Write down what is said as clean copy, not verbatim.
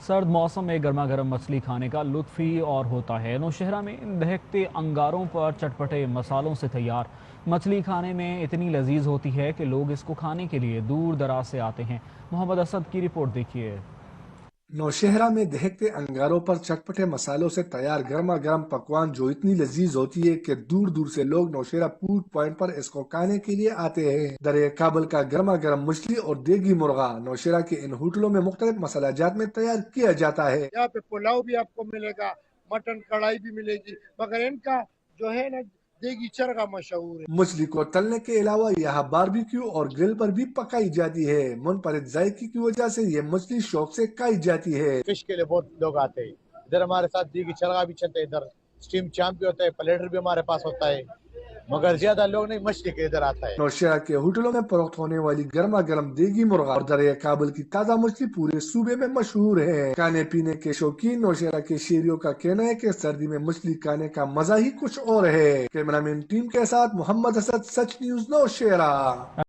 سرد موسم میں گرما گرم مچھلی کھانے کا لطف ہی اور ہوتا ہے۔ نوشہرہ میں دہکتے انگاروں پر چٹپٹے مسالوں سے تیار مچھلی کھانے میں اتنی لذیذ ہوتی ہے کہ لوگ اس کو کھانے کے لیے دور دراز سے آتے ہیں۔ محمد اسد کی رپورٹ دیکھیے۔ نوشہرہ میں دہکتے انگاروں پر چٹپٹے مسالوں سے تیار گرما گرم پکوان جو اتنی لذیذ ہوتی ہے کہ دور دور سے لوگ نوشہرہ فوڈ پوائنٹ پر اس کو کھانے کے لیے آتے ہیں۔ دریا کابل کا گرما گرم مچھلی اور دیگی مرغا نوشہرہ کے ان ہوٹلوں میں مختلف مسالہ جات میں تیار کیا جاتا ہے۔ یہاں پہ پلاؤ بھی آپ کو ملے گا، مٹن کڑھائی بھی ملے گی، مگر ان کا جو ہے نا دیگی چرگا مشہور ہے۔ مچھلی کو تلنے کے علاوہ یہاں باربیکیو اور گرل پر بھی پکائی جاتی ہے۔ منفرد ذائقے کی وجہ سے یہ مچھلی شوق سے کھائی جاتی ہے۔ فش کے لیے بہت لوگ آتے ہیں، ادھر ہمارے ساتھ دیگی چرگا بھی چلتے ہیں، ادھر اسٹیم چامپ بھی ہوتا ہے، پلیٹر بھی ہمارے پاس ہوتا ہے، مگر زیادہ لوگ نہیں مچھلی کے ادھر آتا ہے۔ نوشہرہ کے ہوٹلوں میں فروخت ہونے والی گرما گرم دیگی مرغا اور دریا کابل کی تازہ مچھلی پورے صوبے میں مشہور ہے۔ کھانے پینے کے شوقین نوشہرہ کے شہریوں کا کہنا ہے کہ سردی میں مچھلی کھانے کا مزہ ہی کچھ اور ہے۔ کیمرہ مین ٹیم کے ساتھ محمد اسد، سچ نیوز نوشہرہ۔